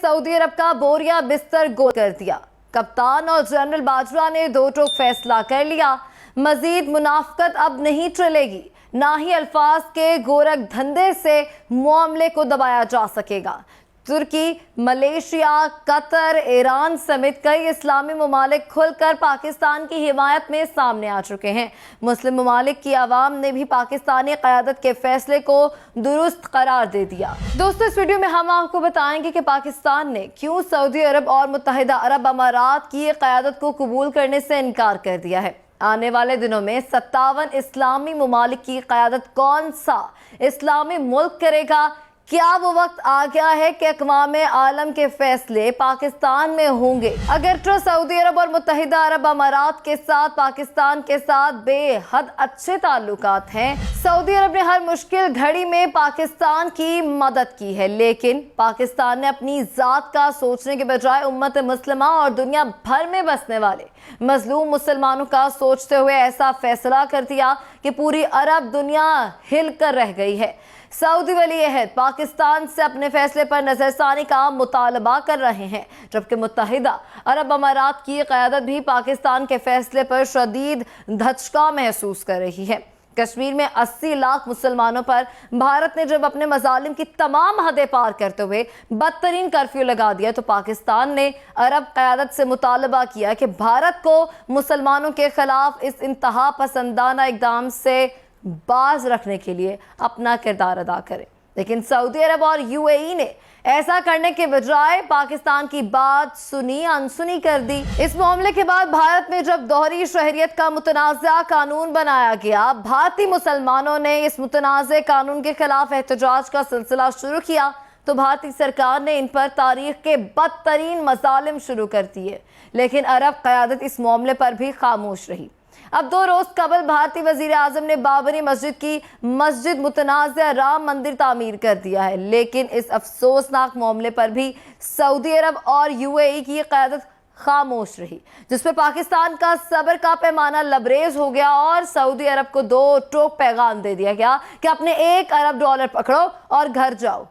Saudi अरब का बोरिया बिस्तर गोल कर दिया। कप्तान और जनरल बाजवा ने दो टोक फैसला कर लिया। मजीद मुनाफकत अब नहीं चलेगी, ना ही अल्फाज के गोरख धंधे से मामले को दबाया जा सकेगा। तुर्की, मलेशिया, कतर, ईरान समेत कई इस्लामी ममालिक खुलकर पाकिस्तान की हिमायत में सामने आ चुके हैं। मुस्लिम ममालिक की आवाम ने भी पाकिस्तानी क़यादत के फैसले को दुरुस्त करार दे दिया। दोस्तों, इस वीडियो में हम आपको बताएंगे कि पाकिस्तान ने क्यों सऊदी अरब और मुत्तहिदा अरब अमारात की क़यादत को कबूल करने से इनकार कर दिया है। आने वाले दिनों में 57 इस्लामी ममालिक की क़यादत कौन सा इस्लामी मुल्क करेगा? क्या वो वक्त आ गया है कि अक़वाम आलम के फैसले पाकिस्तान में होंगे? अगर सऊदी अरब और मुत्तहिदा अरब अमारात के साथ पाकिस्तान के साथ बेहद अच्छे ताल्लुकात हैं। सऊदी अरब ने हर मुश्किल घड़ी में पाकिस्तान की मदद की है, लेकिन पाकिस्तान ने अपनी ज़ात का सोचने के बजाय उम्मत मुस्लिमा और दुनिया भर में बसने वाले मजलूम मुसलमानों का सोचते हुए ऐसा फैसला कर दिया कि पूरी अरब दुनिया हिल कर रह गई है। सऊदी वली अहद पाकिस्तान से अपने फैसले पर नजरसानी का मुतालबा कर रहे हैं, जबकि मुत्तहिदा अरब अमारात की क़यादत भी पाकिस्तान के फैसले पर शदीद धचका महसूस कर रही है। कश्मीर में 80 लाख मुसलमानों पर भारत ने जब अपने मजालिम की तमाम हदें पार करते हुए बदतरीन कर्फ्यू लगा दिया, तो पाकिस्तान ने अरब क़यादत से मुतालबा किया कि भारत को मुसलमानों के खिलाफ इस इंतहा पसंदाना इक़दाम से बाज रखने के लिए अपना किरदार अदा करे। लेकिन सऊदी अरब और यूएई ने ऐसा करने के बजाय पाकिस्तान की बात सुनी अनसुनी कर दी। इस मामले के बाद भारत में जब दोहरी शहरियत का मुतनाज़ा कानून बनाया गया, भारतीय मुसलमानों ने इस मुतनाज़े कानून के खिलाफ एहतजाज का सिलसिला शुरू किया, तो भारतीय सरकार ने इन पर तारीख के बदतरीन मजालिम शुरू कर दिए। लेकिन अरब क़यादत इस मामले पर भी खामोश रही। अब 2 रोज कबल भारतीय वजीर आजम ने बाबरी मस्जिद की मस्जिद मुतनाज़ा राम मंदिर तामीर कर दिया है, लेकिन इस अफसोसनाक मामले पर भी सऊदी अरब और यूएई की क़यादत खामोश रही, जिस पर पाकिस्तान का सब्र का पैमाना लबरेज हो गया और सऊदी अरब को 2 टोक पैगाम दे दिया गया कि अपने $1 अरब पकड़ो और घर जाओ।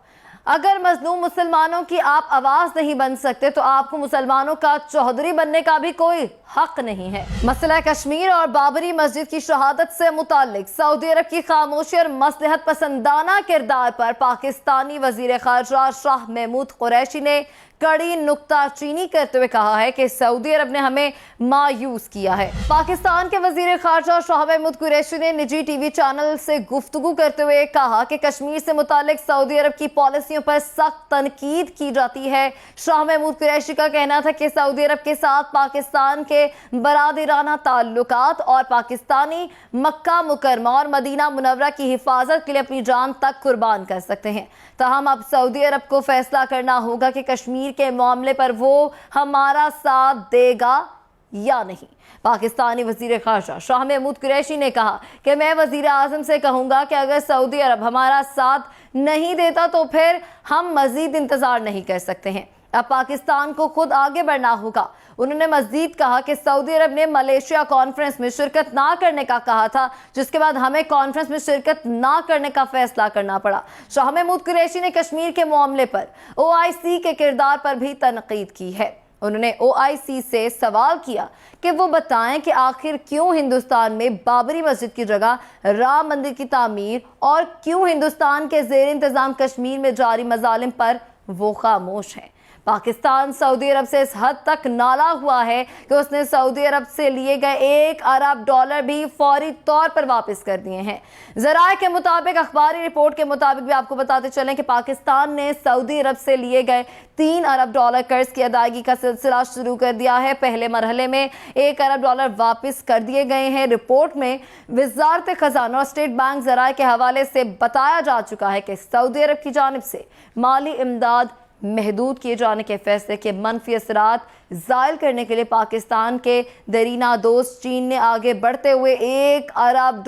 अगर मजलूम मुसलमानों की आप आवाज नहीं बन सकते, तो आपको मुसलमानों का चौधरी बनने का भी कोई हक नहीं है। मसला कश्मीर और बाबरी मस्जिद की शहादत से मुताल्लिक सऊदी अरब की खामोशी और मसलहत पसंदाना किरदार पर पाकिस्तानी वजीर खारजा शाह महमूद कुरैशी ने कड़ी नुक्ताचीनी करते हुए कहा है कि सऊदी अरब ने हमें मायूस किया है। पाकिस्तान के वजीर खारजा शाह महमूद कुरैशी ने निजी टीवी चैनल से गुफ्तगू करते हुए कहा कि कश्मीर से मुतालिक सऊदी अरब की पॉलिसियों पर सख्त तनकीद की जाती है। शाह महमूद कुरैशी का कहना था कि सऊदी अरब के साथ पाकिस्तान के बरादराना ताल्लुकात और पाकिस्तानी मक्का मुकरमा और मदीना मुनव्वरा की हिफाजत के लिए अपनी जान तक कुर्बान कर सकते हैं। ताहम अब सऊदी अरब को फैसला करना होगा कि कश्मीर के मामले पर वो हमारा साथ देगा या नहीं। पाकिस्तानी वजीर खारजा शाह महमूद कुरैशी ने कहा कि मैं वजीर आजम से कहूंगा कि अगर सऊदी अरब हमारा साथ नहीं देता तो फिर हम मजीद इंतजार नहीं कर सकते हैं। अब पाकिस्तान को खुद आगे बढ़ना होगा। उन्होंने मजीद कहा कि सऊदी अरब ने मलेशिया कॉन्फ्रेंस में शिरकत ना करने का कहा था, जिसके बाद हमें कॉन्फ्रेंस में शिरकत ना करने का फैसला करना पड़ा। शाह महमूद कुरैशी ने कश्मीर के मामले पर ओआईसी के किरदार पर भी तनकीद की है। उन्होंने ओआईसी से सवाल किया कि वो बताएं कि आखिर क्यों हिंदुस्तान में बाबरी मस्जिद की जगह राम मंदिर की तामीर और क्यों हिंदुस्तान के जेर इंतजाम कश्मीर में जारी मजालिम पर वो खामोश हैं। पाकिस्तान सऊदी अरब से इस हद तक नाला हुआ है कि उसने सऊदी अरब से लिए गए $1 अरब भी फौरी तौर पर वापस कर दिए हैं। ज़राए के मुताबिक, अखबारी रिपोर्ट के मुताबिक भी आपको बताते चलें कि पाकिस्तान ने सऊदी अरब से लिए गए $3 अरब कर्ज की अदायगी का सिलसिला शुरू कर दिया है। पहले मरहले में $1 अरब वापस कर दिए गए हैं। रिपोर्ट में वजारत खजाना और स्टेट बैंक ज़राए के हवाले से बताया जा चुका है कि सऊदी अरब की जानिब से माली इमदाद महदूद किए जाने के फैसले के मनफी असरात ज़ायल करने के लिए पाकिस्तान के दरीना दोस्त चीन ने आगे बढ़ते हुए $1 अरब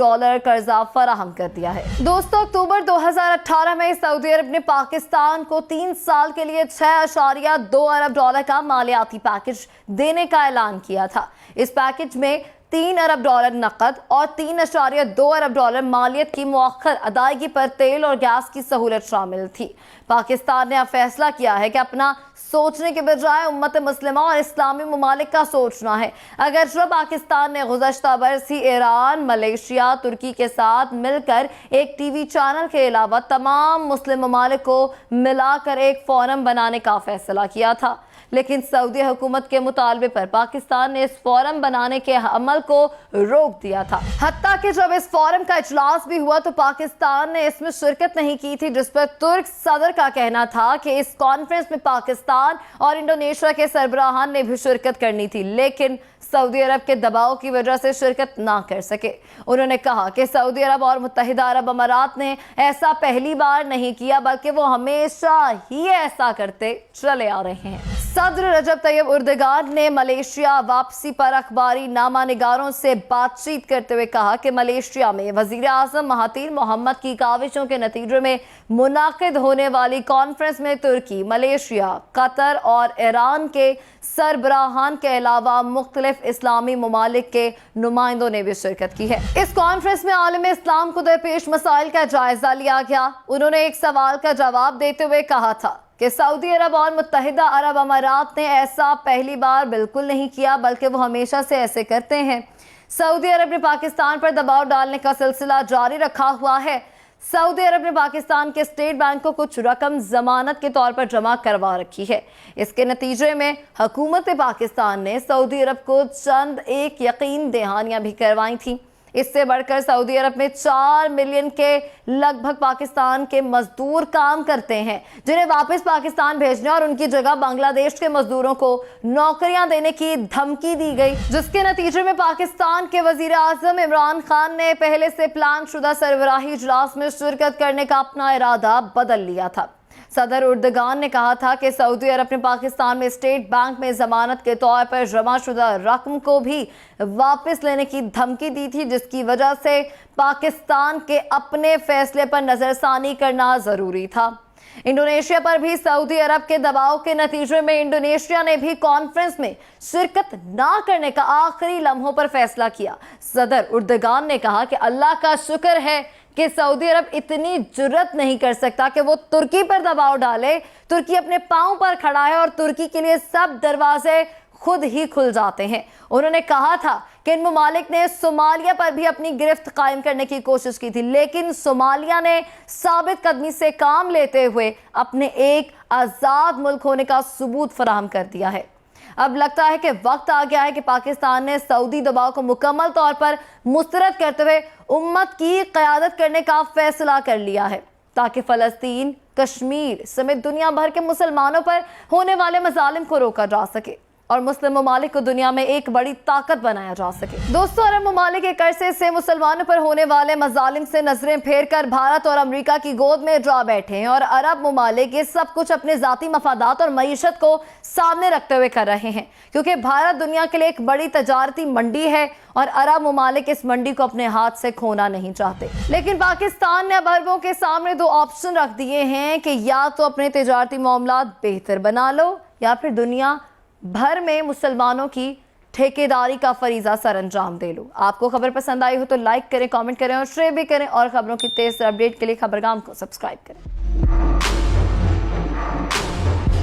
कर्जा फराहम कर दिया है। दोस्तों, अक्टूबर 2018 में सऊदी अरब ने पाकिस्तान को 3 साल के लिए $6.2 अरब का मालियाती पैकेज देने का ऐलान किया था। इस पैकेज में 3 अरब डॉलर नकद और 3.2 अरब डॉलर मालियत की मुअख्खर अदायगी पर तेल और गैस की सहूलत शामिल थी। पाकिस्तान ने अब फैसला किया है कि अपना सोचने के बजाय उम्मत मुस्लिमा और इस्लामी ममालिक का सोचना है। अगर जो पाकिस्तान ने गुज़श्ता बरस ही ईरान, मलेशिया, तुर्की के साथ मिलकर एक टीवी चैनल के अलावा तमाम मुस्लिम ममालिक को मिलाकर एक फोरम बनाने का फैसला किया था, लेकिन सऊदी हुकूमत के मुतालबे पर पाकिस्तान ने इस फोरम बनाने के अमल को रोक दिया था। हत्ता कि जब इस फोरम का इजलास भी हुआ तो पाकिस्तान ने इसमें शिरकत नहीं की थी, जिस पर तुर्क सदर का कहना था कि इस कॉन्फ्रेंस में पाकिस्तान और इंडोनेशिया के सरबराहान ने भी शिरकत करनी थी, लेकिन सऊदी अरब के दबाव की वजह से शिरकत ना कर सके। उन्होंने कहा कि सऊदी अरब और मुत्तहिदा अरब अमारात ने ऐसा पहली बार नहीं किया, बल्कि वो हमेशा ही ऐसा करते चले आ रहे हैं। सदर रजब तैयब एर्दोगान ने मलेशिया वापसी पर अखबारी नामा निगारों से बातचीत करते हुए कहा कि मलेशिया में वजीर आज़म महातिर मोहम्मद की काविशों के नतीजे में मुनाकिद होने वाली कॉन्फ्रेंस में तुर्की, मलेशिया, कतर और ईरान के सरबराहान के अलावा मुख्तलिफ इस्लामी ममालिक के नुमाइंदों ने भी शिरकत की है। इस कॉन्फ्रेंस में आलम इस्लाम को दरपेश मसाइल का जायजा लिया गया। उन्होंने एक सवाल का जवाब देते हुए कहा था कि सऊदी अरब और मुत्तहिदा अरब अमारात ने ऐसा पहली बार बिल्कुल नहीं किया, बल्कि वो हमेशा से ऐसे करते हैं। सऊदी अरब ने पाकिस्तान पर दबाव डालने का सिलसिला जारी रखा हुआ है। सऊदी अरब ने पाकिस्तान के स्टेट बैंक को कुछ रकम जमानत के तौर पर जमा करवा रखी है। इसके नतीजे में हुकूमत पाकिस्तान ने सऊदी अरब को चंद एक यकीन दहानियां भी करवाई थी। इससे बढ़कर सऊदी अरब में 4 मिलियन के लगभग पाकिस्तान के मजदूर काम करते हैं, जिन्हें वापस पाकिस्तान भेजने और उनकी जगह बांग्लादेश के मजदूरों को नौकरियां देने की धमकी दी गई, जिसके नतीजे में पाकिस्तान के वजीर आज़म इमरान खान ने पहले से प्लान शुदा सरबराही इजलास में शिरकत करने का अपना इरादा बदल लिया था। सदर एर्दोगान ने कहा था कि सऊदी अरब ने पाकिस्तान में स्टेट बैंक में जमानत के तौर पर जमा शुदा रकम को भी वापस लेने की धमकी दी थी, जिसकी वजह से पाकिस्तान के अपने फैसले पर नजरसानी करना जरूरी था। इंडोनेशिया पर भी सऊदी अरब के दबाव के नतीजे में इंडोनेशिया ने भी कॉन्फ्रेंस में शिरकत ना करने का आखिरी लम्हों पर फैसला किया। सदर एर्दोगान ने कहा कि अल्लाह का शुक्र है कि सऊदी अरब इतनी जुर्रत नहीं कर सकता कि वो तुर्की पर दबाव डाले। तुर्की अपने पांव पर खड़ा है और तुर्की के लिए सब दरवाजे खुद ही खुल जाते हैं। उन्होंने कहा था कि इन ममालिक ने सोमालिया पर भी अपनी गिरफ्त कायम करने की कोशिश की थी, लेकिन सोमालिया ने साबित कदमी से काम लेते हुए अपने एक आज़ाद मुल्क होने का सबूत फराहम कर दिया है। अब लगता है कि वक्त आ गया है कि पाकिस्तान ने सऊदी दबाव को मुकम्मल तौर पर मुस्तरद करते हुए उम्मत की क़यादत करने का फैसला कर लिया है, ताकि फ़लस्तीन, कश्मीर समेत दुनिया भर के मुसलमानों पर होने वाले मजालिम को रोका जा सके और मुस्लिम ममालिक को दुनिया में एक बड़ी ताकत बनाया जा सके। दोस्तों, अरब ममालिक एक अरसे से मुसलमानों पर होने वाले मजालिम से नजरें फेर कर भारत और अमेरिका की गोद में जा बैठे हैं और अरब ममालिक ये सब कुछ अपने जाती मफादात और मईशत को सामने रखते हुए कर रहे हैं, क्योंकि भारत दुनिया के लिए एक बड़ी तजारती मंडी है और अरब ममालिक इस मंडी को अपने हाथ से खोना नहीं चाहते। लेकिन पाकिस्तान ने अब अरबों के सामने 2 ऑप्शन रख दिए हैं कि या तो अपने तजारती मामलात बेहतर बना लो या फिर दुनिया भर में मुसलमानों की ठेकेदारी का फरीजा सर अंजाम दे लो। आपको खबर पसंद आई हो तो लाइक करें, कमेंट करें और शेयर भी करें, और खबरों की तेज अपडेट के लिए खबरगाम को सब्सक्राइब करें।